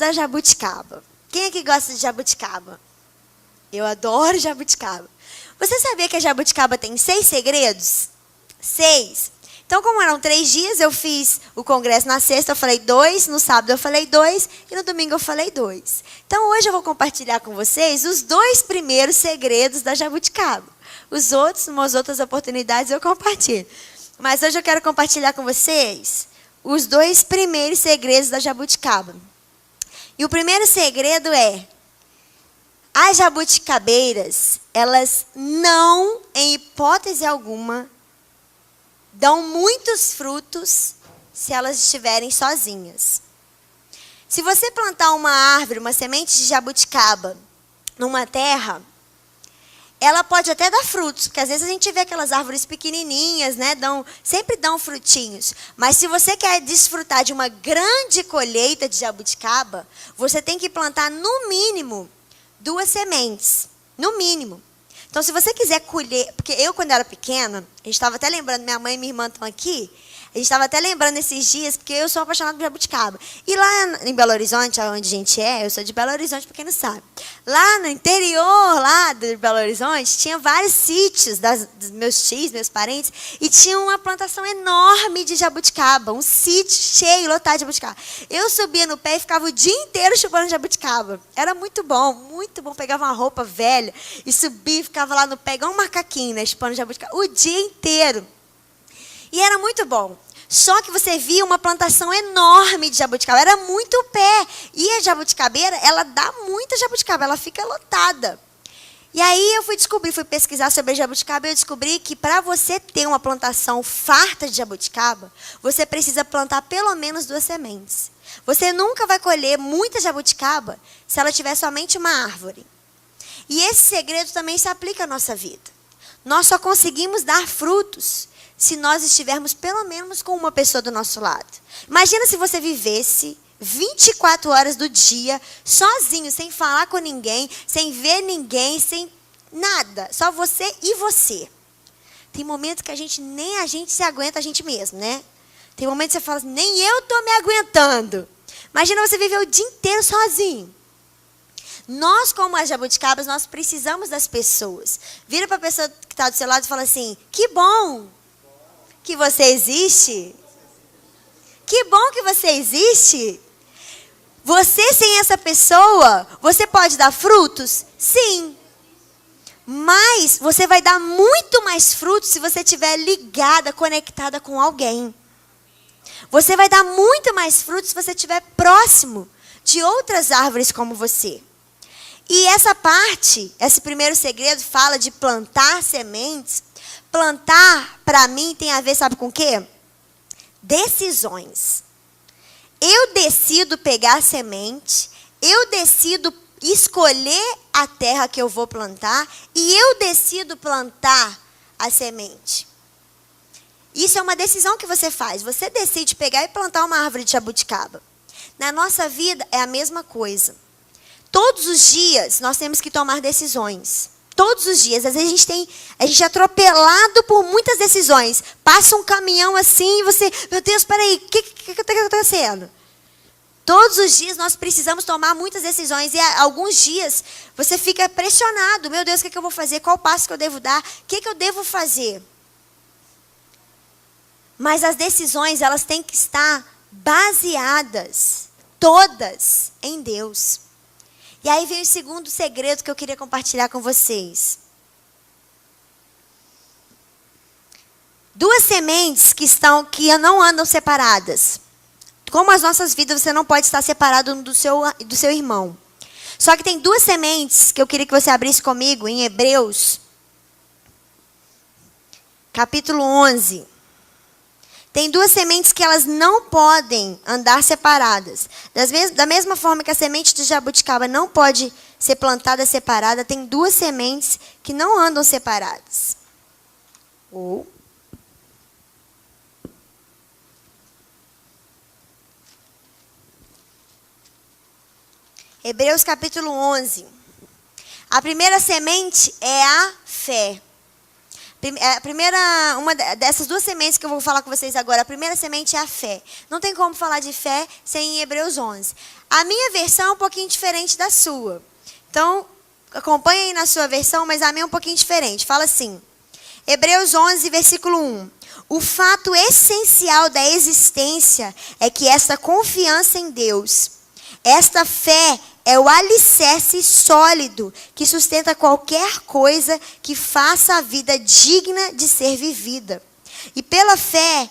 da jabuticaba. Quem é que gosta de jabuticaba? Eu adoro jabuticaba. Você sabia que a jabuticaba tem 6 segredos? 6. Então, como eram 3 dias, eu fiz o congresso na sexta, eu falei 2, no sábado eu falei 2 e no domingo eu falei 2. Então, hoje eu vou compartilhar com vocês os 2 primeiros segredos da jabuticaba. Os outros, umas outras oportunidades, eu compartilho. Mas hoje eu quero compartilhar com vocês os 2 primeiros segredos da jabuticaba. E o primeiro segredo é: as jabuticabeiras, elas não, em hipótese alguma, dão muitos frutos se elas estiverem sozinhas. Se você plantar uma árvore, uma semente de jabuticaba, numa terra, ela pode até dar frutos, porque às vezes a gente vê aquelas árvores pequenininhas, né, sempre dão frutinhos. Mas se você quer desfrutar de uma grande colheita de jabuticaba, você tem que plantar no mínimo 2 sementes, no mínimo. Então, se você quiser colher, porque eu, quando era pequena, a gente estava até lembrando, minha mãe e minha irmã estão aqui, a gente estava até lembrando esses dias, porque eu sou apaixonada por jabuticaba. E lá em Belo Horizonte, onde a gente é, eu sou de Belo Horizonte, para quem não sabe. Lá no interior lá de Belo Horizonte, tinha vários sítios dos meus tios, meus parentes, e tinha uma plantação enorme de jabuticaba, um sítio cheio, lotado de jabuticaba. Eu subia no pé e ficava o dia inteiro chupando jabuticaba. Era muito bom, muito bom. Pegava uma roupa velha e subia e ficava lá no pé, igual um macaquinho, né, chupando jabuticaba, o dia inteiro. E era muito bom. Só que você via uma plantação enorme de jabuticaba. Era muito pé. E a jabuticabeira, ela dá muita jabuticaba. Ela fica lotada. E aí eu fui pesquisar sobre a jabuticaba e eu descobri que para você ter uma plantação farta de jabuticaba, você precisa plantar pelo menos 2 sementes. Você nunca vai colher muita jabuticaba se ela tiver somente uma árvore. E esse segredo também se aplica à nossa vida. Nós só conseguimos dar frutos se nós estivermos pelo menos com uma pessoa do nosso lado. Imagina se você vivesse 24 horas do dia, sozinho, sem falar com ninguém, sem ver ninguém, sem nada. Só você e você. Tem momentos que nem a gente se aguenta a gente mesmo, né? Tem momentos que você fala assim, nem eu estou me aguentando. Imagina você viver o dia inteiro sozinho. Nós, como as jabuticabas, nós precisamos das pessoas. Vira para a pessoa que está do seu lado e fala assim, que bom que você existe. Que bom que você existe. Você, sem essa pessoa, você pode dar frutos? Sim. Mas você vai dar muito mais frutos se você estiver ligada, conectada com alguém. Você vai dar muito mais frutos se você estiver próximo de outras árvores como você. E essa parte, esse primeiro segredo, fala de plantar sementes. Plantar, para mim, tem a ver, sabe com o quê? Decisões. Eu decido pegar a semente, eu decido escolher a terra que eu vou plantar e eu decido plantar a semente. Isso é uma decisão que você faz. Você decide pegar e plantar uma árvore de jabuticaba. Na nossa vida é a mesma coisa. Todos os dias nós temos que tomar decisões. Todos os dias. Às vezes a gente é atropelado por muitas decisões. Passa um caminhão assim e você, meu Deus, peraí, o que está acontecendo? Todos os dias nós precisamos tomar muitas decisões. E alguns dias você fica pressionado. Meu Deus, o que eu vou fazer? Qual passo que eu devo dar? O que eu devo fazer? Mas as decisões, elas têm que estar baseadas, todas, em Deus. E aí vem o segundo segredo que eu queria compartilhar com vocês. 2 sementes que não andam separadas. Como as nossas vidas, você não pode estar separado do seu irmão. Só que tem 2 sementes que eu queria que você abrisse comigo em Hebreus, capítulo 11. Tem 2 sementes que elas não podem andar separadas. Da mesma forma que a semente de jabuticaba não pode ser plantada separada, tem 2 sementes que não andam separadas. Hebreus capítulo 11. A primeira semente é a fé. Uma dessas duas sementes que eu vou falar com vocês agora, a primeira semente é a fé. Não tem como falar de fé sem Hebreus 11. A minha versão é um pouquinho diferente da sua. Então, acompanhe aí na sua versão, mas a minha é um pouquinho diferente. Fala assim, Hebreus 11, versículo 1. O fato essencial da existência é que esta confiança em Deus, esta fé é o alicerce sólido que sustenta qualquer coisa que faça a vida digna de ser vivida. E pela fé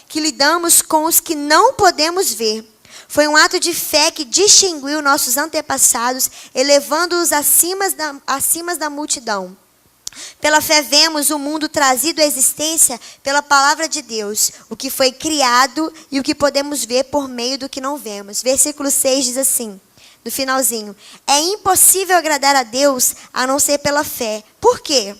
que lidamos com os que não podemos ver. Foi um ato de fé que distinguiu nossos antepassados, elevando-os acima da multidão. Pela fé vemos o mundo trazido à existência pela palavra de Deus, o que foi criado e o que podemos ver por meio do que não vemos. Versículo 6 diz assim, no finalzinho, é impossível agradar a Deus a não ser pela fé. Por quê?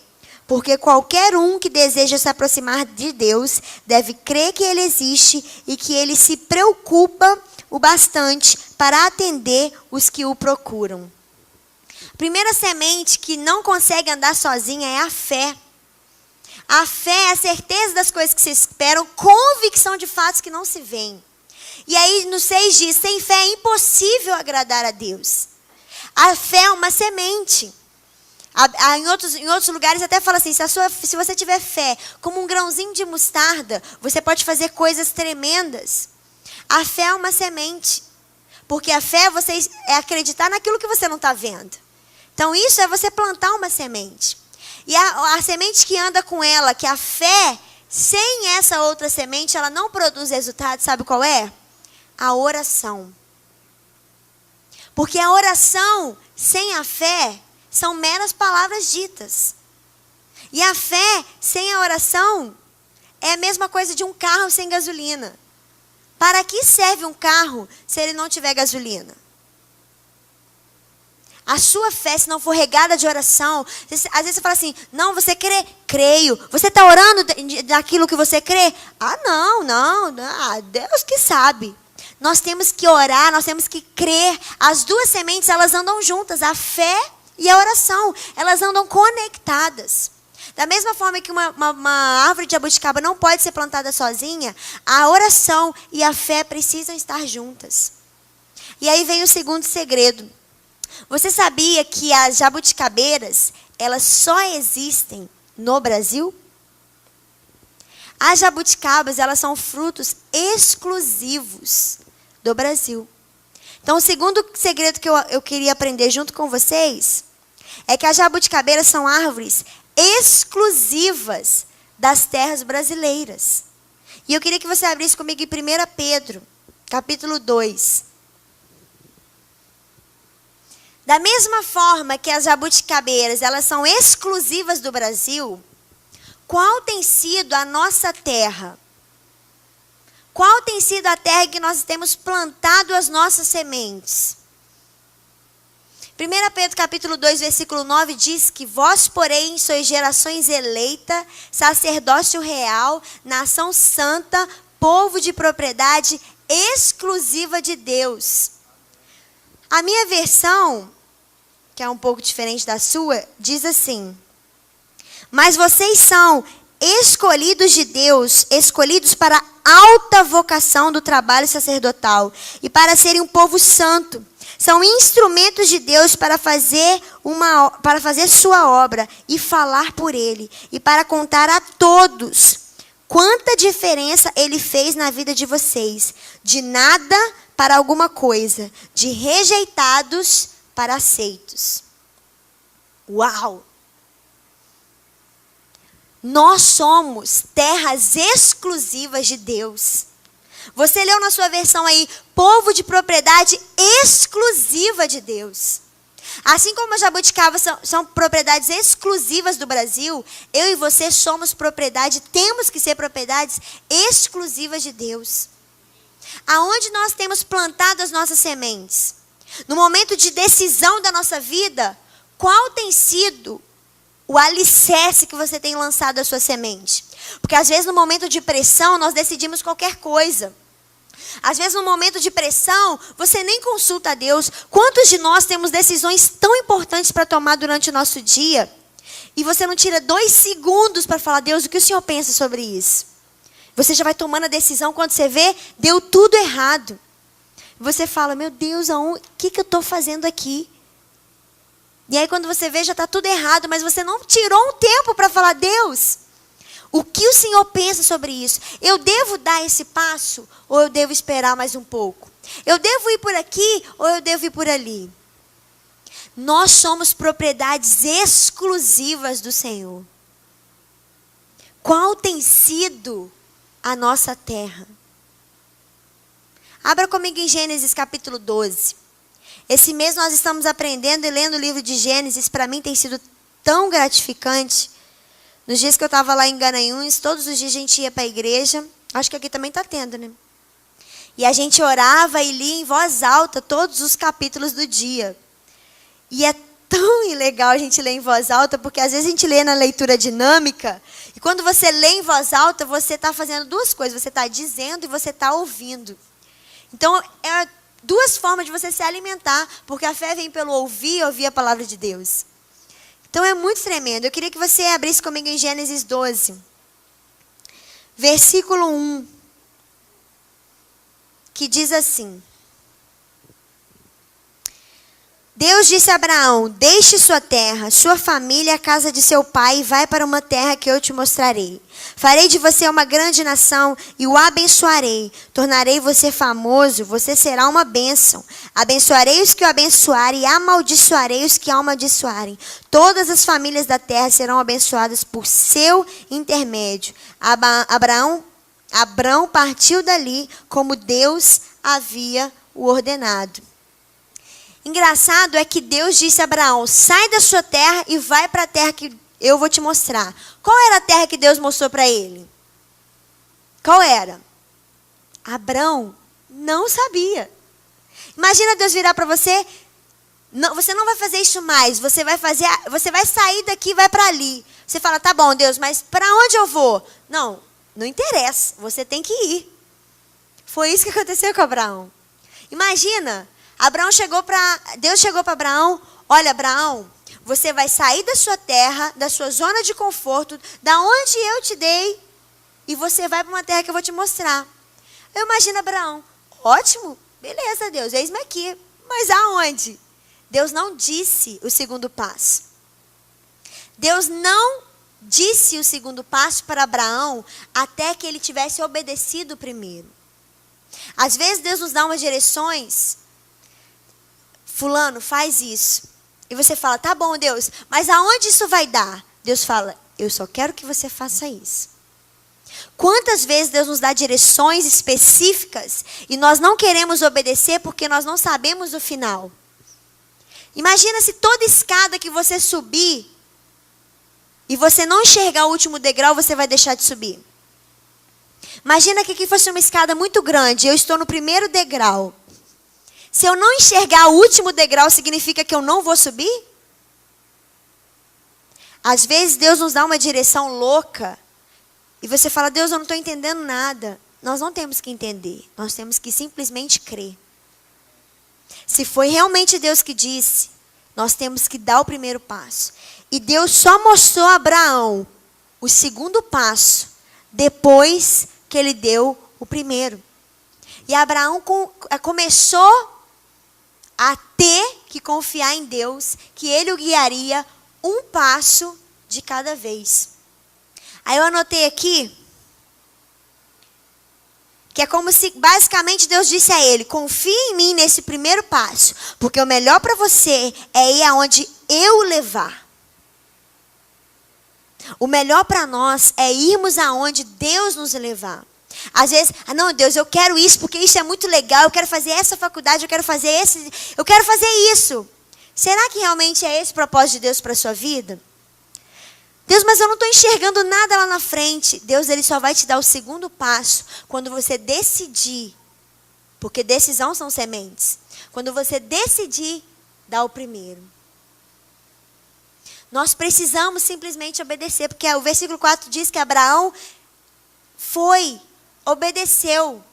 Porque qualquer um que deseja se aproximar de Deus deve crer que Ele existe e que Ele se preocupa o bastante para atender os que o procuram. A primeira semente que não consegue andar sozinha é a fé. A fé é a certeza das coisas que se esperam, convicção de fatos que não se veem. E aí no 6 diz, sem fé é impossível agradar a Deus. A fé é uma semente. Em outros lugares até fala assim, se você tiver fé como um grãozinho de mostarda, você pode fazer coisas tremendas. A fé é uma semente. Porque a fé é acreditar naquilo que você não está vendo. Então isso é você plantar uma semente. E a semente que anda com ela, que a fé, sem essa outra semente, ela não produz resultado, sabe qual é? A oração. Porque a oração sem a fé são meras palavras ditas. E a fé sem a oração é a mesma coisa de um carro sem gasolina. Para que serve um carro se ele não tiver gasolina? A sua fé, se não for regada de oração, às vezes você fala assim, não, você crê? Creio. Você está orando daquilo que você crê? Não, Deus que sabe. Nós temos que orar, nós temos que crer. As duas sementes, elas andam juntas, a fé e a oração. Elas andam conectadas. Da mesma forma que uma árvore de jabuticaba não pode ser plantada sozinha, a oração e a fé precisam estar juntas. E aí vem o segundo segredo. Você sabia que as jabuticabeiras, elas só existem no Brasil? As jabuticabas, elas são frutos exclusivos do Brasil. Então, o segundo segredo que eu queria aprender junto com vocês é que as jabuticabeiras são árvores exclusivas das terras brasileiras. E eu queria que você abrisse comigo em 1 Pedro, capítulo 2. Da mesma forma que as jabuticabeiras, elas são exclusivas do Brasil, qual tem sido a nossa terra? Qual tem sido a terra que nós temos plantado as nossas sementes? 1 Pedro capítulo 2, versículo 9 diz que vós, porém, sois gerações eleita, sacerdócio real, nação santa, povo de propriedade exclusiva de Deus. A minha versão, que é um pouco diferente da sua, diz assim: mas vocês são escolhidos de Deus, escolhidos para a alta vocação do trabalho sacerdotal e para serem um povo santo. São instrumentos de Deus para fazer sua obra e falar por ele e para contar a todos quanta diferença ele fez na vida de vocês. De nada para alguma coisa, de rejeitados para aceitos. Uau! Nós somos terras exclusivas de Deus. Você leu na sua versão aí, povo de propriedade exclusiva de Deus. Assim como as jabuticabas são propriedades exclusivas do Brasil, eu e você somos propriedade, temos que ser propriedades exclusivas de Deus. Aonde nós temos plantado as nossas sementes? No momento de decisão da nossa vida, qual tem sido o alicerce que você tem lançado a sua semente? Porque às vezes no momento de pressão nós decidimos qualquer coisa. Às vezes no momento de pressão você nem consulta a Deus. Quantos de nós temos decisões tão importantes para tomar durante o nosso dia E você não tira 2 segundos para falar, Deus, o que o Senhor pensa sobre isso? Você já vai tomando a decisão, quando você vê, deu tudo errado. Você fala, meu Deus, o que eu estou fazendo aqui? E aí quando você vê, já está tudo errado, mas você não tirou um tempo para falar, Deus, o que o Senhor pensa sobre isso? Eu devo dar esse passo ou eu devo esperar mais um pouco? Eu devo ir por aqui ou eu devo ir por ali? Nós somos propriedades exclusivas do Senhor. Qual tem sido a nossa terra? Abra comigo em Gênesis capítulo 12. Esse mês nós estamos aprendendo e lendo o livro de Gênesis. Para mim tem sido tão gratificante. Nos dias que eu estava lá em Garanhuns, todos os dias a gente ia para a igreja. Acho que aqui também está tendo, né? E a gente orava e lia em voz alta todos os capítulos do dia. E é tão legal a gente ler em voz alta, porque às vezes a gente lê na leitura dinâmica, e quando você lê em voz alta, você está fazendo 2 coisas. Você está dizendo e você está ouvindo. Então, é 2 formas de você se alimentar, porque a fé vem pelo ouvir e ouvir a palavra de Deus. Então, é muito tremendo. Eu queria que você abrisse comigo em Gênesis 12, versículo 1, que diz assim: Deus disse a Abraão, deixe sua terra, sua família, a casa de seu pai, e vai para uma terra que eu te mostrarei. Farei de você uma grande nação e o abençoarei. Tornarei você famoso, você será uma bênção. Abençoarei os que o abençoarem e amaldiçoarei os que o amaldiçoarem. Todas as famílias da terra serão abençoadas por seu intermédio. Abraão partiu dali como Deus havia o ordenado. Engraçado é que Deus disse a Abraão, sai da sua terra e vai para a terra que eu vou te mostrar. Qual era a terra que Deus mostrou para ele? Qual era? Abraão não sabia. Imagina Deus virar para você, não, você não vai fazer isso mais, você vai sair daqui e vai para ali. Você fala, tá bom Deus, mas para onde eu vou? Não interessa, você tem que ir. Foi isso que aconteceu com Abraão. Imagina, Deus chegou para Abraão, olha Abraão, você vai sair da sua terra, da sua zona de conforto, da onde eu te dei, e você vai para uma terra que eu vou te mostrar. Eu imagino Abraão, ótimo, beleza Deus, eis-me aqui, mas aonde? Deus não disse o segundo passo. Deus não disse o segundo passo para Abraão até que ele tivesse obedecido o primeiro. Às vezes Deus nos dá umas direções, fulano, faz isso. E você fala, tá bom Deus, mas aonde isso vai dar? Deus fala, eu só quero que você faça isso. Quantas vezes Deus nos dá direções específicas e nós não queremos obedecer porque nós não sabemos o final? Imagina se toda escada que você subir e você não enxergar o último degrau, você vai deixar de subir. Imagina que aqui fosse uma escada muito grande, eu estou no primeiro degrau. Se eu não enxergar o último degrau, significa que eu não vou subir? Às vezes Deus nos dá uma direção louca e você fala, Deus, eu não estou entendendo nada. Nós não temos que entender, nós temos que simplesmente crer. Se foi realmente Deus que disse, nós temos que dar o primeiro passo. E Deus só mostrou a Abraão o segundo passo depois que ele deu o primeiro. E Abraão começou a ter que confiar em Deus, que ele o guiaria um passo de cada vez. Aí eu anotei aqui, que é como se basicamente Deus disse a ele, confie em mim nesse primeiro passo, porque o melhor para você é ir aonde eu o levar. O melhor para nós é irmos aonde Deus nos levar. Às vezes, não Deus, eu quero isso porque isso é muito legal, eu quero fazer essa faculdade, eu quero fazer isso. Será que realmente é esse o propósito de Deus para a sua vida? Deus, mas eu não estou enxergando nada lá na frente. Deus, ele só vai te dar o segundo passo quando você decidir, porque decisão são sementes. Quando você decidir, dá o primeiro. Nós precisamos simplesmente obedecer, porque o versículo 4 diz que Abraão obedeceu.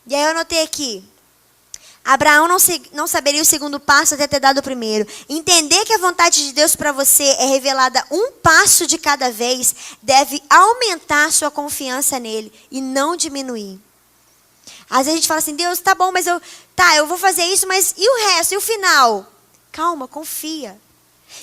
E aí eu anotei aqui, Abraão não saberia o segundo passo até ter dado o primeiro. Entender que a vontade de Deus para você é revelada um passo de cada vez deve aumentar sua confiança nele e não diminuir. Às vezes a gente fala assim, Deus, tá bom, mas eu vou fazer isso, mas e o resto, e o final? Calma, confia.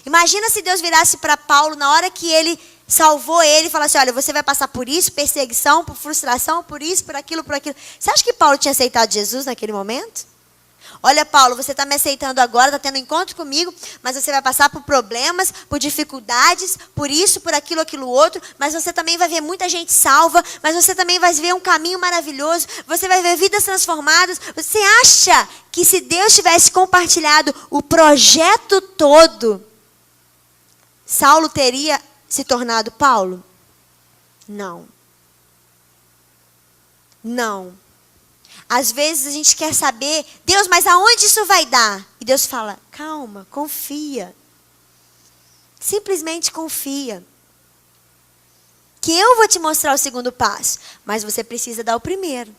Imagina se Deus virasse para Paulo na hora que ele salvou ele e falasse, olha, você vai passar por isso, perseguição, por frustração, por isso, por aquilo, por aquilo. Você acha que Paulo tinha aceitado Jesus naquele momento? Olha, Paulo, você está me aceitando agora, está tendo um encontro comigo, mas você vai passar por problemas, por dificuldades, por isso, por aquilo, aquilo outro, mas você também vai ver muita gente salva, mas você também vai ver um caminho maravilhoso, você vai ver vidas transformadas. Você acha que se Deus tivesse compartilhado o projeto todo, Saulo teria se tornado Paulo? Não. Não. Às vezes a gente quer saber, Deus, mas aonde isso vai dar? E Deus fala, calma, confia. Simplesmente confia. Que eu vou te mostrar o segundo passo, mas você precisa dar o primeiro.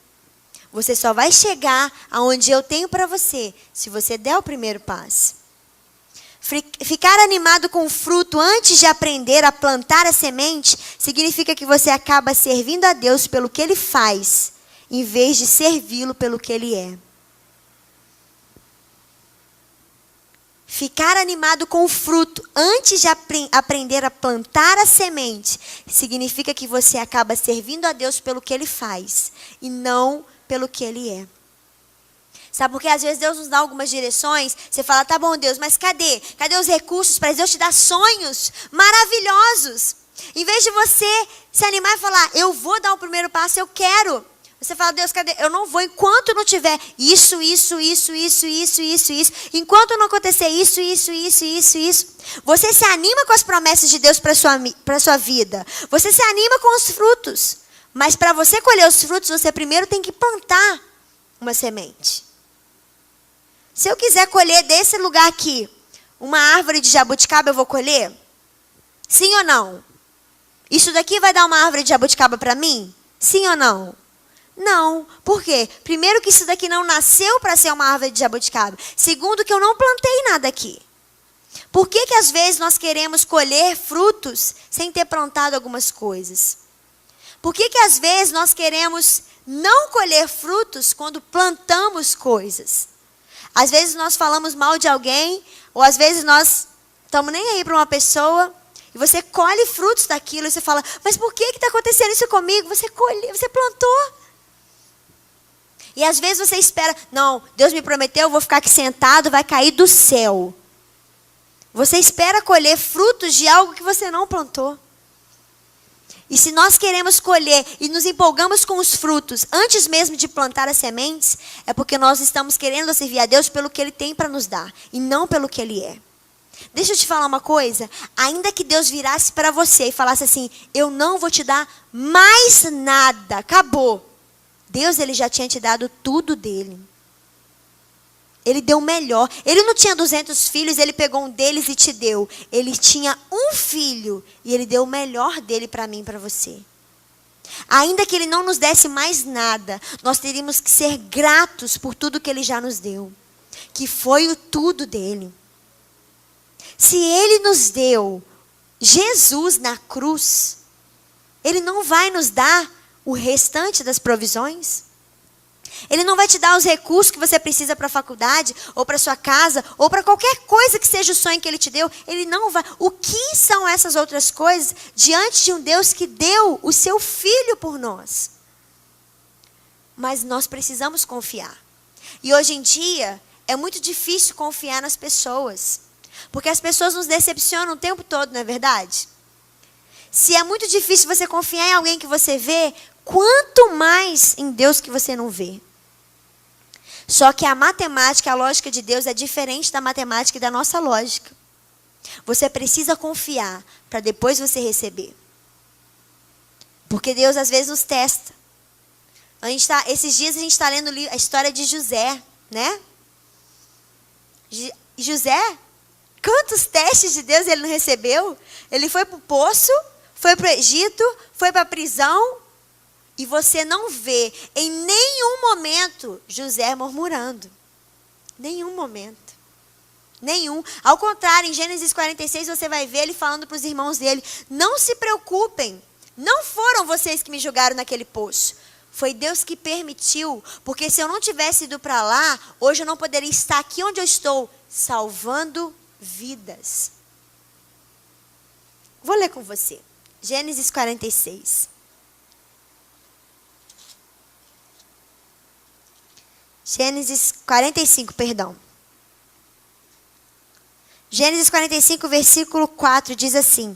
Você só vai chegar aonde eu tenho para você, se você der o primeiro passo. Ficar animado com o fruto antes de aprender a plantar a semente, significa que você acaba servindo a Deus pelo que Ele faz, em vez de servi-lo pelo que Ele é. Ficar animado com o fruto antes de aprender a plantar a semente, significa que você acaba servindo a Deus pelo que Ele faz, e não pelo que Ele é. Sabe, porque às vezes Deus nos dá algumas direções, você fala, tá bom Deus, mas cadê? Cadê os recursos para Deus te dar sonhos maravilhosos? Em vez de você se animar e falar, eu vou dar o primeiro passo, eu quero. Você fala, Deus, cadê? Eu não vou enquanto não tiver isso. Enquanto não acontecer isso. Você se anima com as promessas de Deus para a sua vida. Você se anima com os frutos. Mas para você colher os frutos, você primeiro tem que plantar uma semente. Se eu quiser colher desse lugar aqui, uma árvore de jabuticaba, eu vou colher? Sim ou não? Isso daqui vai dar uma árvore de jabuticaba para mim? Sim ou não? Não. Por quê? Primeiro que isso daqui não nasceu para ser uma árvore de jabuticaba. Segundo que eu não plantei nada aqui. Por que às vezes nós queremos colher frutos sem ter plantado algumas coisas? Por que às vezes nós queremos não colher frutos quando plantamos coisas? Às vezes nós falamos mal de alguém, ou às vezes nós estamos nem aí para uma pessoa, e você colhe frutos daquilo, e você fala, mas por que está acontecendo isso comigo? Você colheu, você plantou. E às vezes você espera, não, Deus me prometeu, eu vou ficar aqui sentado, vai cair do céu. Você espera colher frutos de algo que você não plantou. E se nós queremos colher e nos empolgamos com os frutos antes mesmo de plantar as sementes, é porque nós estamos querendo servir a Deus pelo que Ele tem para nos dar, e não pelo que Ele é. Deixa eu te falar uma coisa, ainda que Deus virasse para você e falasse assim, eu não vou te dar mais nada, acabou. Deus, Ele já tinha te dado tudo dele. Ele deu o melhor. Ele não tinha 200 filhos, Ele pegou um deles e te deu. Ele tinha um filho e Ele deu o melhor dele para mim e para você. Ainda que Ele não nos desse mais nada, nós teríamos que ser gratos por tudo que Ele já nos deu. Que foi o tudo dele. Se Ele nos deu Jesus na cruz, Ele não vai nos dar o restante das provisões? Ele não vai te dar os recursos que você precisa para a faculdade, ou para sua casa, ou para qualquer coisa que seja o sonho que Ele te deu. Ele não vai. O que são essas outras coisas diante de um Deus que deu o seu Filho por nós? Mas nós precisamos confiar. E hoje em dia, é muito difícil confiar nas pessoas. Porque as pessoas nos decepcionam o tempo todo, não é verdade? Se é muito difícil você confiar em alguém que você vê, quanto mais em Deus que você não vê. Só que a matemática, a lógica de Deus é diferente da matemática e da nossa lógica. Você precisa confiar para depois você receber. Porque Deus às vezes nos testa. Esses dias a gente está lendo a história de José, né? José, quantos testes de Deus ele não recebeu? Ele foi para o poço, foi para o Egito, foi para a prisão. E você não vê em nenhum momento José murmurando. Nenhum momento. Nenhum. Ao contrário, em Gênesis 46 você vai ver ele falando para os irmãos dele: não se preocupem, não foram vocês que me jogaram naquele poço. Foi Deus que permitiu, porque se eu não tivesse ido para lá, hoje eu não poderia estar aqui onde eu estou, salvando vidas. Vou ler com você. Gênesis 46. Gênesis 45, perdão. Gênesis 45, versículo 4, diz assim: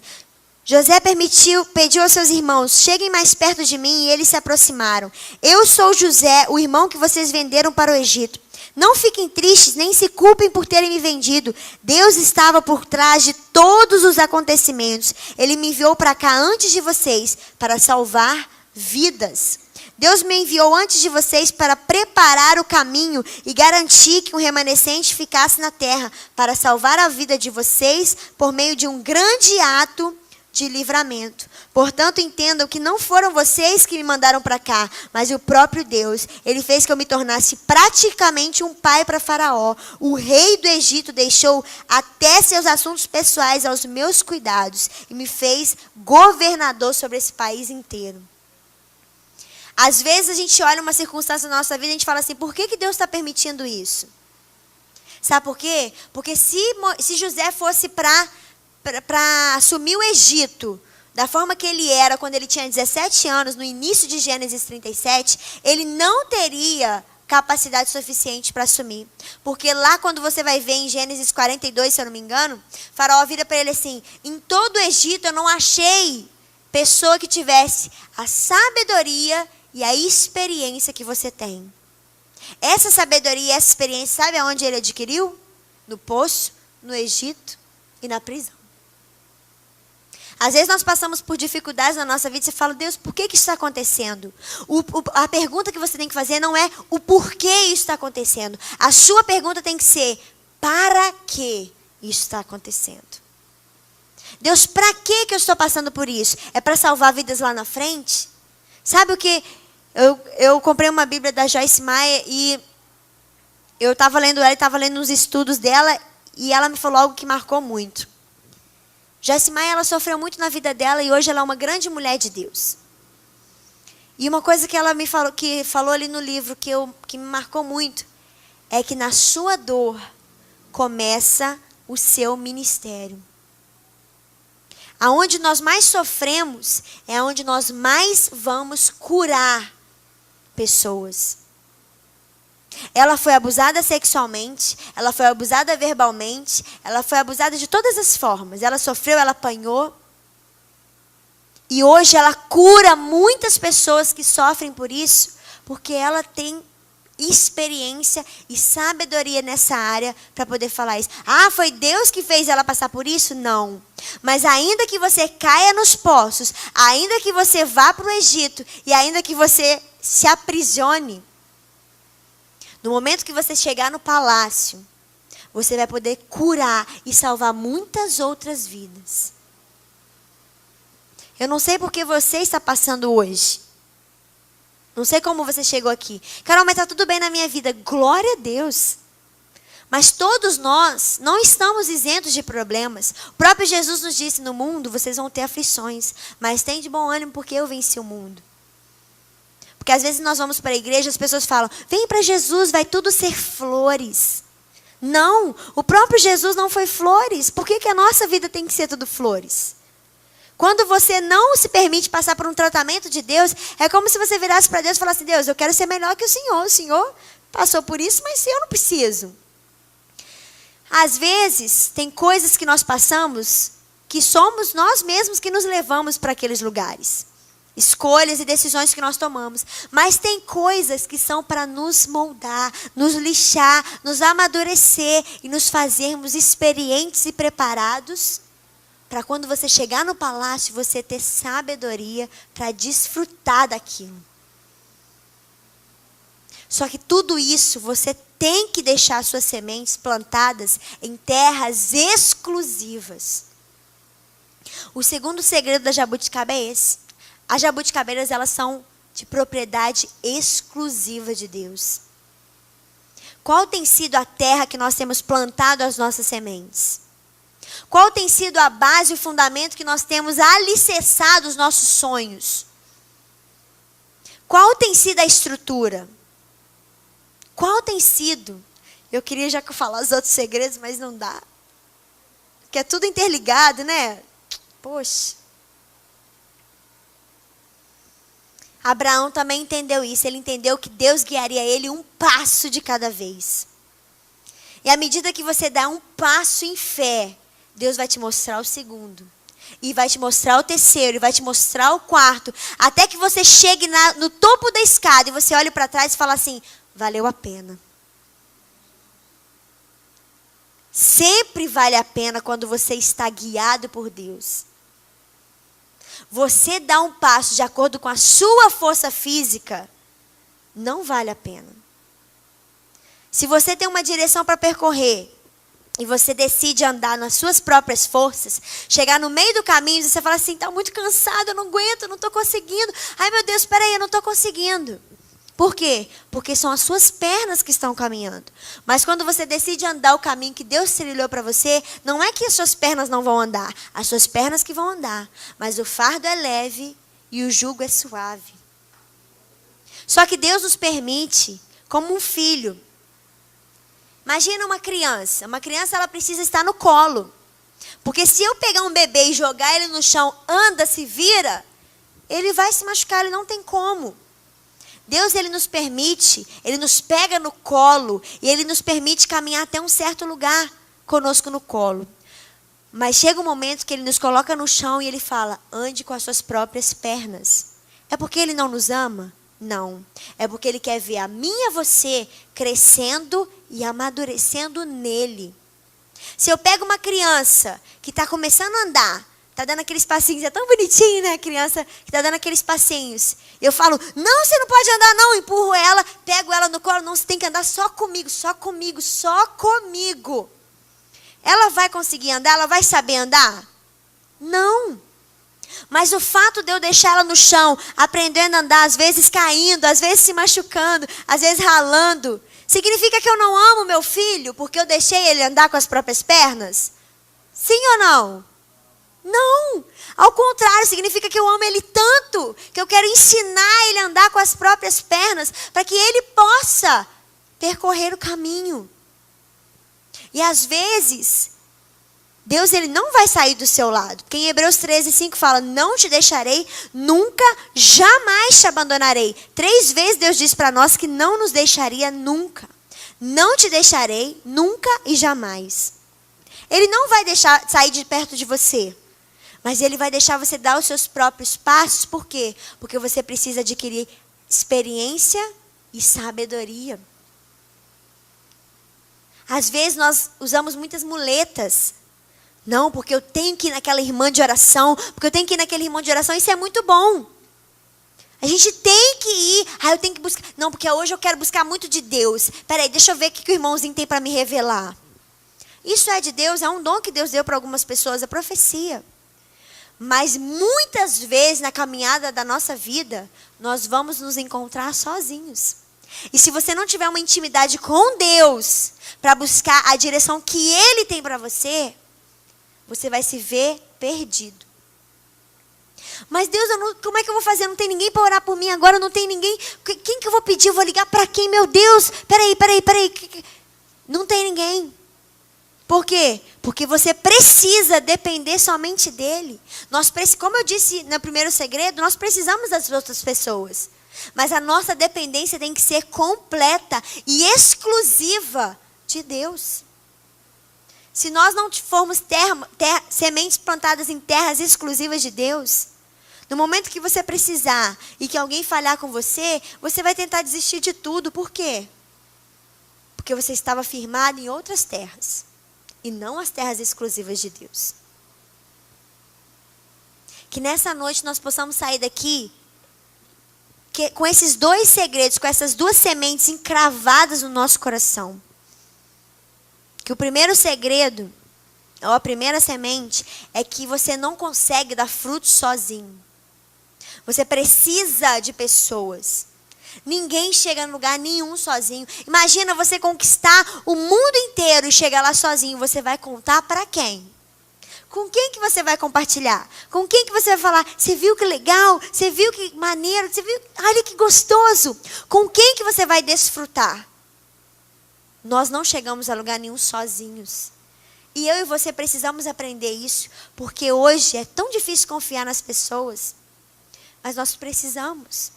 José pediu aos seus irmãos: cheguem mais perto de mim, e eles se aproximaram. Eu sou José, o irmão que vocês venderam para o Egito. Não fiquem tristes, nem se culpem por terem me vendido. Deus estava por trás de todos os acontecimentos. Ele me enviou para cá antes de vocês, para salvar vidas. Deus me enviou antes de vocês para preparar o caminho e garantir que um remanescente ficasse na terra, para salvar a vida de vocês por meio de um grande ato de livramento. Portanto, entendam que não foram vocês que me mandaram para cá, mas o próprio Deus. Ele fez que eu me tornasse praticamente um pai para Faraó. O rei do Egito deixou até seus assuntos pessoais aos meus cuidados e me fez governador sobre esse país inteiro. Às vezes a gente olha uma circunstância na nossa vida e a gente fala assim: por que Deus está permitindo isso? Sabe por quê? Porque se José fosse para assumir o Egito da forma que ele era quando ele tinha 17 anos, no início de Gênesis 37, ele não teria capacidade suficiente para assumir. Porque lá, quando você vai ver em Gênesis 42, se eu não me engano, Faraó vira para ele assim: em todo o Egito eu não achei pessoa que tivesse a sabedoria e a experiência que você tem. Essa sabedoria e essa experiência, sabe aonde ele adquiriu? No poço, no Egito e na prisão. Às vezes nós passamos por dificuldades na nossa vida e você fala: Deus, por que isso está acontecendo? A pergunta que você tem que fazer não é o porquê isso está acontecendo. A sua pergunta tem que ser: para que isso está acontecendo? Deus, para que eu estou passando por isso? É para salvar vidas lá na frente? Sabe o que? Eu comprei uma Bíblia da Joyce Meyer e eu estava lendo ela e estava lendo uns estudos dela e ela me falou algo que marcou muito. Joyce Meyer, ela sofreu muito na vida dela e hoje ela é uma grande mulher de Deus. E uma coisa que ela me falou, que falou ali no livro, que me marcou muito, é que na sua dor começa o seu ministério. Aonde nós mais sofremos é onde nós mais vamos curar pessoas. Ela foi abusada sexualmente, ela foi abusada verbalmente, ela foi abusada de todas as formas. Ela sofreu, ela apanhou. E hoje ela cura muitas pessoas que sofrem por isso, porque ela tem experiência e sabedoria nessa área para poder falar isso. Ah, foi Deus que fez ela passar por isso? Não. Mas ainda que você caia nos poços, ainda que você vá para o Egito e ainda que você se aprisione, no momento que você chegar no palácio, você vai poder curar e salvar muitas outras vidas. Eu não sei por que você está passando hoje. Não sei como você chegou aqui. Carol, mas está tudo bem na minha vida. Glória a Deus. Mas todos nós não estamos isentos de problemas. O próprio Jesus nos disse: no mundo vocês vão ter aflições, mas tem de bom ânimo porque eu venci o mundo. Porque às vezes nós vamos para a igreja e as pessoas falam: vem para Jesus, vai tudo ser flores. Não, o próprio Jesus não foi flores. Por que a nossa vida tem que ser tudo flores? Quando você não se permite passar por um tratamento de Deus, é como se você virasse para Deus e falasse: Deus, eu quero ser melhor que o Senhor passou por isso, mas eu não preciso. Às vezes, tem coisas que nós passamos que somos nós mesmos que nos levamos para aqueles lugares. Escolhas e decisões que nós tomamos. Mas tem coisas que são para nos moldar, nos lixar, nos amadurecer e nos fazermos experientes e preparados para quando você chegar no palácio, você ter sabedoria para desfrutar daquilo. Só que tudo isso você tem que deixar suas sementes plantadas em terras exclusivas. O segundo segredo da jabuticaba é esse. As jabuticabeiras, elas são de propriedade exclusiva de Deus. Qual tem sido a terra que nós temos plantado as nossas sementes? Qual tem sido a base e o fundamento que nós temos alicerçado os nossos sonhos? Qual tem sido a estrutura? Qual tem sido? Eu queria já falar os outros segredos, mas não dá. Porque é tudo interligado, né? Poxa. Abraão também entendeu isso. Ele entendeu que Deus guiaria ele um passo de cada vez. E à medida que você dá um passo em fé, Deus vai te mostrar o segundo. E vai te mostrar o terceiro. E vai te mostrar o quarto. Até que você chegue no topo da escada. E você olhe para trás e fala assim: valeu a pena. Sempre vale a pena quando você está guiado por Deus. Você dá um passo de acordo com a sua força física, não vale a pena. Se você tem uma direção para percorrer e você decide andar nas suas próprias forças, chegar no meio do caminho e você fala assim: está muito cansado, eu não aguento, eu não estou conseguindo. Ai meu Deus, espera aí, eu não estou conseguindo. Por quê? Porque são as suas pernas que estão caminhando. Mas quando você decide andar o caminho que Deus trilhou para você, não é que as suas pernas não vão andar. As suas pernas que vão andar. Mas o fardo é leve e o jugo é suave. Só que Deus nos permite, como um filho. Imagina uma criança. Uma criança, ela precisa estar no colo. Porque se eu pegar um bebê e jogar ele no chão, anda, se vira, ele vai se machucar, ele não tem como. Deus, ele nos permite, ele nos pega no colo e ele nos permite caminhar até um certo lugar conosco no colo. Mas chega um momento que ele nos coloca no chão e ele fala: ande com as suas próprias pernas. É porque ele não nos ama? Não. É porque ele quer ver a mim e a você crescendo e amadurecendo nele. Se eu pego uma criança que está começando a andar, está dando aqueles passinhos, é tão bonitinho, né, a criança que está dando aqueles passinhos. Eu falo: não, você não pode andar não, empurro ela, pego ela no colo, não, você tem que andar só comigo, só comigo, só comigo. Ela vai conseguir andar? Ela vai saber andar? Não. Mas o fato de eu deixar ela no chão, aprendendo a andar, às vezes caindo, às vezes se machucando, às vezes ralando, significa que eu não amo meu filho porque eu deixei ele andar com as próprias pernas? Sim ou não? Não, ao contrário, significa que eu amo ele tanto, que eu quero ensinar ele a andar com as próprias pernas, para que ele possa percorrer o caminho. E às vezes, Deus, ele não vai sair do seu lado, porque em Hebreus 13:5 fala: não te deixarei, nunca, jamais te abandonarei. 3 vezes Deus diz para nós que não nos deixaria nunca. Não te deixarei, nunca e jamais. Ele não vai deixar sair de perto de você. Mas ele vai deixar você dar os seus próprios passos. Por quê? Porque você precisa adquirir experiência e sabedoria. Às vezes nós usamos muitas muletas. Não, porque eu tenho que ir naquela irmã de oração. Porque eu tenho que ir naquele irmão de oração. Isso é muito bom. A gente tem que ir. Eu tenho que buscar. Não, porque hoje eu quero buscar muito de Deus. Peraí, deixa eu ver o que o irmãozinho tem para me revelar. Isso é de Deus, é um dom que Deus deu para algumas pessoas, a profecia. Mas muitas vezes na caminhada da nossa vida, nós vamos nos encontrar sozinhos. E se você não tiver uma intimidade com Deus, para buscar a direção que Ele tem para você, você vai se ver perdido. Mas Deus, como é que eu vou fazer? Não tem ninguém para orar por mim agora, não tem ninguém. Quem que eu vou pedir? Eu vou ligar para quem? Meu Deus, peraí. Não tem ninguém. Por quê? Porque você precisa depender somente dele. Como eu disse no primeiro segredo, nós precisamos das outras pessoas. Mas a nossa dependência tem que ser completa e exclusiva de Deus. Se nós não formos sementes plantadas em terras exclusivas de Deus, no momento que você precisar e que alguém falhar com você, você vai tentar desistir de tudo. Por quê? Porque você estava firmado em outras terras. E não as terras exclusivas de Deus. Que nessa noite nós possamos sair daqui com esses 2 segredos, com essas 2 sementes encravadas no nosso coração. Que o primeiro segredo, ou a primeira semente, é que você não consegue dar frutos sozinho. Você precisa de pessoas. Ninguém chega em lugar nenhum sozinho. Imagina você conquistar o mundo inteiro e chegar lá sozinho. Você vai contar para quem? Com quem que você vai compartilhar? Com quem que você vai falar? Você viu que legal? Você viu que maneiro? Você viu? Olha que gostoso. Com quem que você vai desfrutar? Nós não chegamos a lugar nenhum sozinhos. E eu e você precisamos aprender isso, porque hoje é tão difícil confiar nas pessoas. Mas nós precisamos.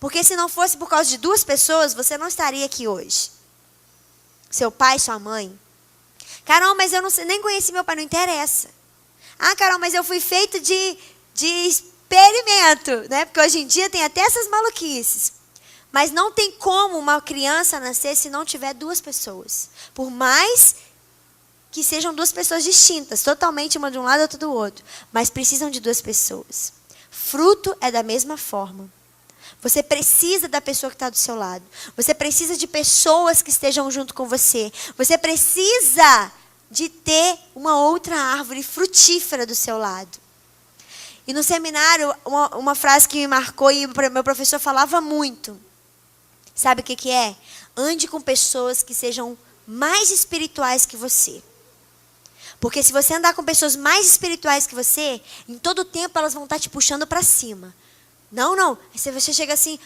Porque se não fosse por causa de 2 pessoas, você não estaria aqui hoje. Seu pai, sua mãe. Carol, mas eu não sei, nem conheci meu pai, não interessa. Ah, Carol, mas eu fui feito de experimento, né? Porque hoje em dia tem até essas maluquices. Mas não tem como uma criança nascer se não tiver 2 pessoas. Por mais que sejam 2 pessoas distintas, totalmente uma de um lado e outra do outro. Mas precisam de 2 pessoas. Fruto é da mesma forma. Você precisa da pessoa que está do seu lado. Você precisa de pessoas que estejam junto com você. Você precisa de ter uma outra árvore frutífera do seu lado. E no seminário, uma frase que me marcou e meu professor falava muito. Sabe o que é? Ande com pessoas que sejam mais espirituais que você. Porque se você andar com pessoas mais espirituais que você, em todo tempo elas vão estar te puxando para cima. Não. Se você chega assim,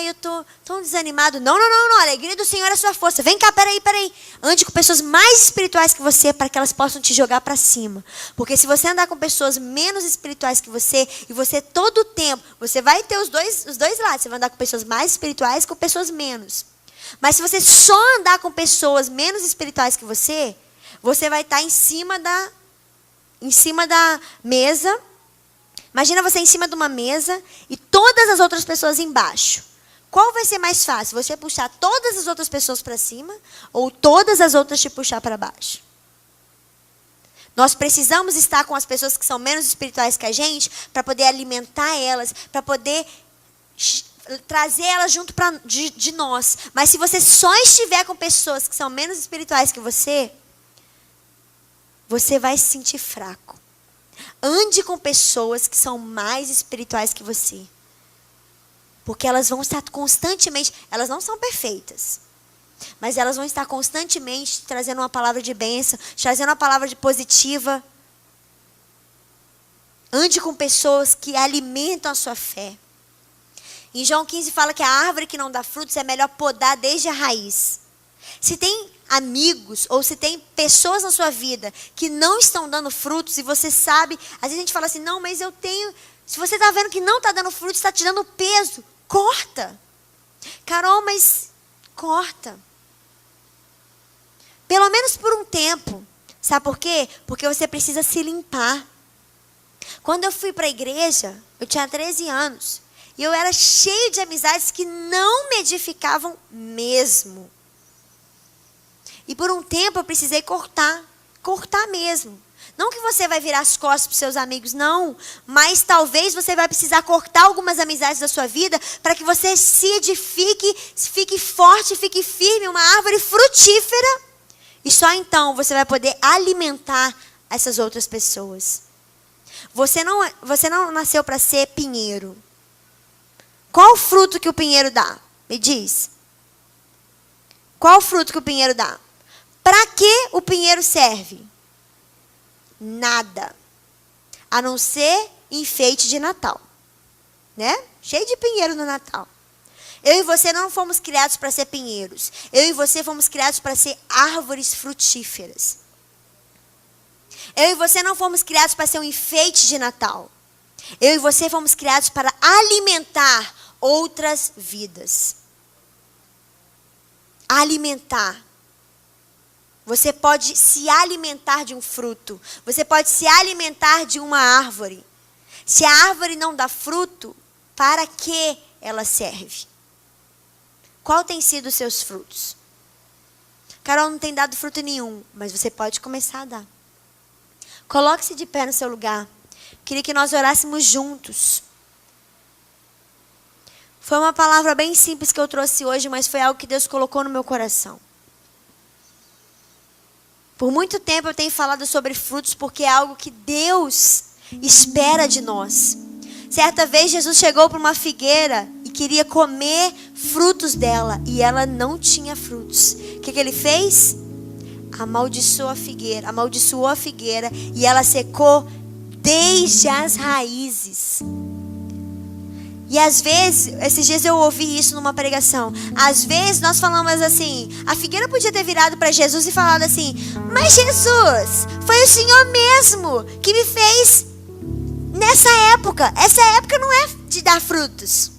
eu tô tão desanimado. Não. A alegria do Senhor é a sua força. Vem cá, peraí. Ande com pessoas mais espirituais que você para que elas possam te jogar para cima. Porque se você andar com pessoas menos espirituais que você, e você todo o tempo, você vai ter os dois lados. Você vai andar com pessoas mais espirituais e com pessoas menos. Mas se você só andar com pessoas menos espirituais que você vai estar em cima da mesa. Imagina você em cima de uma mesa e todas as outras pessoas embaixo. Qual vai ser mais fácil? Você puxar todas as outras pessoas para cima ou todas as outras te puxar para baixo? Nós precisamos estar com as pessoas que são menos espirituais que a gente para poder alimentar elas, para poder trazer elas junto de nós. Mas se você só estiver com pessoas que são menos espirituais que você vai se sentir fraco. Ande com pessoas que são mais espirituais que você. Porque elas vão estar constantemente, elas não são perfeitas, mas elas vão estar constantemente trazendo uma palavra de bênção, trazendo uma palavra de positiva. Ande com pessoas que alimentam a sua fé. Em João 15 fala que a árvore que não dá frutos é melhor podar desde a raiz. Se tem amigos ou se tem pessoas na sua vida que não estão dando frutos e você sabe, às vezes a gente fala assim, não, mas eu tenho, se você está vendo que não está dando frutos, está te dando peso, corta. Carol, mas corta. Pelo menos por um tempo. Sabe por quê? Porque você precisa se limpar. Quando eu fui para a igreja, eu tinha 13 anos e eu era cheia de amizades que não me edificavam mesmo. E por um tempo eu precisei cortar mesmo. Não que você vai virar as costas para os seus amigos, não. Mas talvez você vai precisar cortar algumas amizades da sua vida para que você se edifique, fique forte, fique firme, uma árvore frutífera. E só então você vai poder alimentar essas outras pessoas. Você não nasceu para ser pinheiro. Qual o fruto que o pinheiro dá? Me diz. Qual o fruto que o pinheiro dá? Para que o pinheiro serve? Nada. A não ser enfeite de Natal. Né? Cheio de pinheiro no Natal. Eu e você não fomos criados para ser pinheiros. Eu e você fomos criados para ser árvores frutíferas. Eu e você não fomos criados para ser um enfeite de Natal. Eu e você fomos criados para alimentar outras vidas. Alimentar. Você pode se alimentar de um fruto. Você pode se alimentar de uma árvore. Se a árvore não dá fruto, para que ela serve? Qual tem sido os seus frutos? Carol, não tem dado fruto nenhum, mas você pode começar a dar. Coloque-se de pé no seu lugar. Queria que nós orássemos juntos. Foi uma palavra bem simples que eu trouxe hoje, mas foi algo que Deus colocou no meu coração. Por muito tempo eu tenho falado sobre frutos porque é algo que Deus espera de nós. Certa vez Jesus chegou para uma figueira e queria comer frutos dela. E ela não tinha frutos. O que ele fez? Amaldiçoou a figueira e ela secou desde as raízes. E às vezes, esses dias eu ouvi isso numa pregação. Às vezes nós falamos assim, a figueira podia ter virado para Jesus e falado assim: mas Jesus, foi o Senhor mesmo que me fez nessa época. Essa época não é de dar frutos.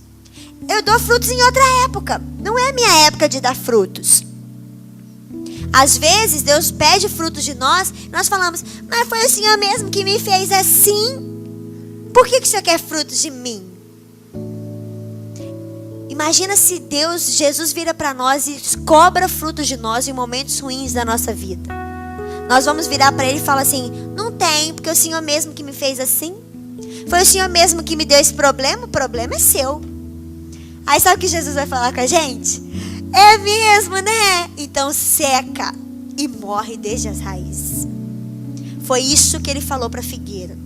Eu dou frutos em outra época. Não é a minha época de dar frutos. Às vezes Deus pede frutos de nós e nós falamos: mas foi o Senhor mesmo que me fez assim. Por que o Senhor quer frutos de mim? Imagina se Jesus vira para nós e cobra frutos de nós em momentos ruins da nossa vida. Nós vamos virar para ele e falar assim: não tem, porque o Senhor mesmo que me fez assim. Foi o Senhor mesmo que me deu esse problema, o problema é seu. Aí sabe o que Jesus vai falar com a gente? É mesmo, né? Então seca e morre desde as raízes. Foi isso que ele falou para a figueira.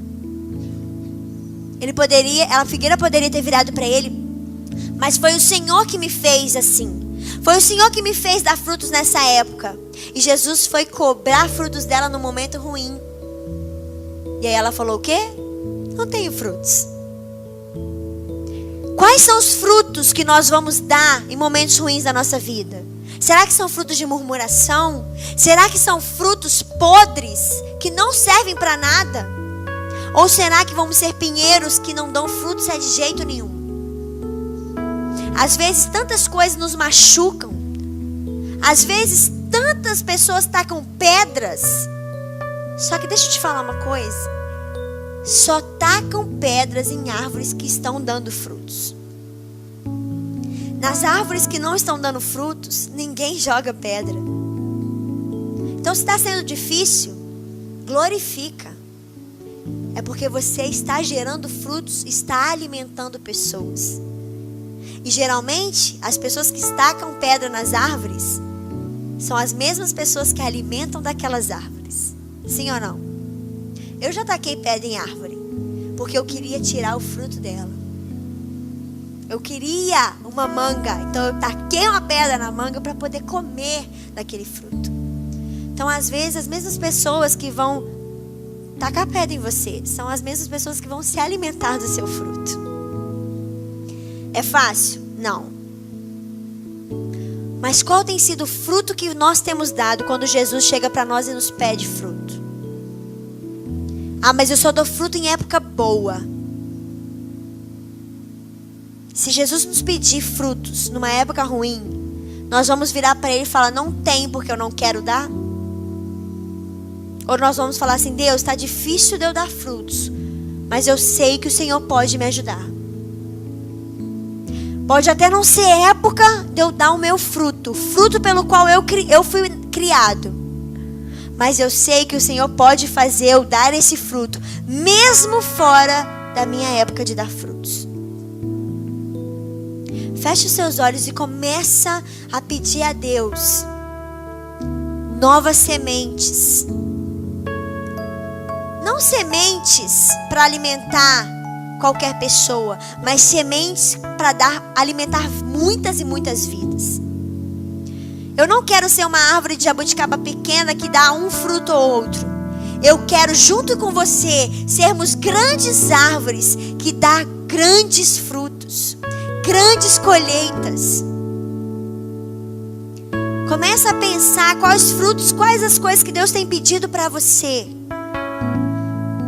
A figueira poderia ter virado para ele: mas foi o Senhor que me fez assim. Foi o Senhor que me fez dar frutos nessa época. E Jesus foi cobrar frutos dela no momento ruim. E aí ela falou o quê? Não tenho frutos. Quais são os frutos que nós vamos dar em momentos ruins da nossa vida? Será que são frutos de murmuração? Será que são frutos podres que não servem para nada? Ou será que vamos ser pinheiros que não dão frutos de jeito nenhum? Às vezes tantas coisas nos machucam. Às vezes tantas pessoas tacam pedras. Só que deixa eu te falar uma coisa. Só tacam pedras em árvores que estão dando frutos. Nas árvores que não estão dando frutos, ninguém joga pedra. Então se está sendo difícil, glorifica. É porque você está gerando frutos, está alimentando pessoas. E geralmente, as pessoas que estacam pedra nas árvores são as mesmas pessoas que alimentam daquelas árvores. Sim ou não? Eu já taquei pedra em árvore, porque eu queria tirar o fruto dela. Eu queria uma manga, então eu taquei uma pedra na manga para poder comer daquele fruto. Então, às vezes, as mesmas pessoas que vão tacar pedra em você são as mesmas pessoas que vão se alimentar do seu fruto. É fácil? Não. Mas qual tem sido o fruto que nós temos dado quando Jesus chega para nós e nos pede fruto? Ah, mas eu só dou fruto em época boa. Se Jesus nos pedir frutos numa época ruim, nós vamos virar para ele e falar: não tem porque eu não quero dar? Ou nós vamos falar assim: Deus, está difícil de eu dar frutos, mas eu sei que o Senhor pode me ajudar. Pode até não ser época de eu dar o meu fruto, o fruto pelo qual eu fui criado. Mas eu sei que o Senhor pode fazer eu dar esse fruto, mesmo fora da minha época de dar frutos. Feche os seus olhos e começa a pedir a Deus novas sementes. Não sementes para alimentar qualquer pessoa, mas sementes para alimentar muitas e muitas vidas. Eu não quero ser uma árvore de jabuticaba pequena que dá um fruto ou outro. Eu quero, junto com você, sermos grandes árvores que dá grandes frutos, grandes colheitas. Começa a pensar quais frutos, quais as coisas que Deus tem pedido para você,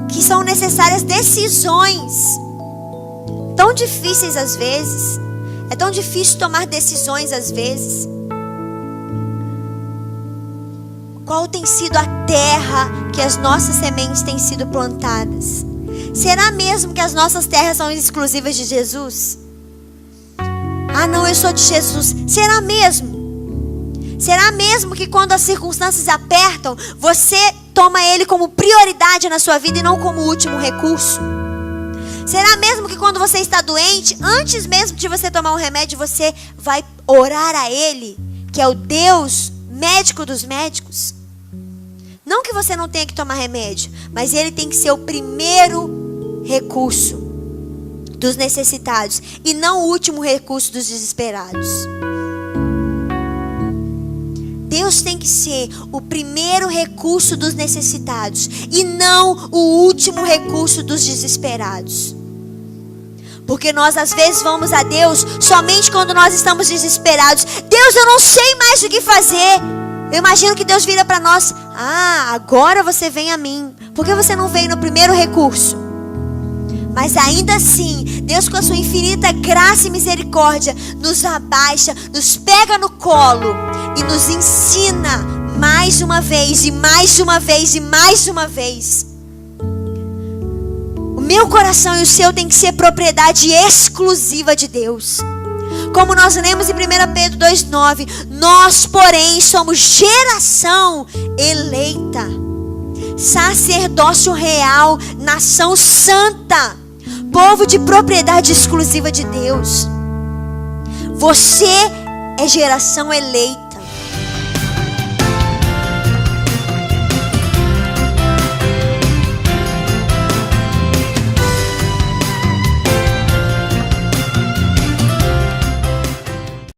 que são necessárias decisões. Tão difíceis às vezes. É tão difícil tomar decisões às vezes. Qual tem sido a terra que as nossas sementes têm sido plantadas? Será mesmo que as nossas terras são exclusivas de Jesus? Ah, não, eu sou de Jesus. Será mesmo? Será mesmo que quando as circunstâncias apertam, você toma Ele como prioridade na sua vida e não como último recurso? Será mesmo que quando você está doente, antes mesmo de você tomar um remédio, você vai orar a Ele, que é o Deus médico dos médicos? Não que você não tenha que tomar remédio, mas Ele tem que ser o primeiro recurso. dos necessitados e não o último recurso dos desesperados. Deus tem que ser o primeiro recurso dos necessitados e não o último recurso dos desesperados. Porque nós às vezes vamos a Deus somente quando nós estamos desesperados. Deus, eu não sei mais o que fazer. Eu imagino que Deus vira para nós: agora você vem a mim. Por que você não veio no primeiro recurso? Mas ainda assim, Deus, com a sua infinita graça e misericórdia, nos abaixa, nos pega no colo e nos ensina mais uma vez, e mais uma vez, e mais uma vez. O meu coração e o seu tem que ser propriedade exclusiva de Deus. Como nós lemos em 1 Pedro 2,9, nós, porém, somos geração eleita, sacerdócio real, nação santa, povo de propriedade exclusiva de Deus. Você é geração eleita.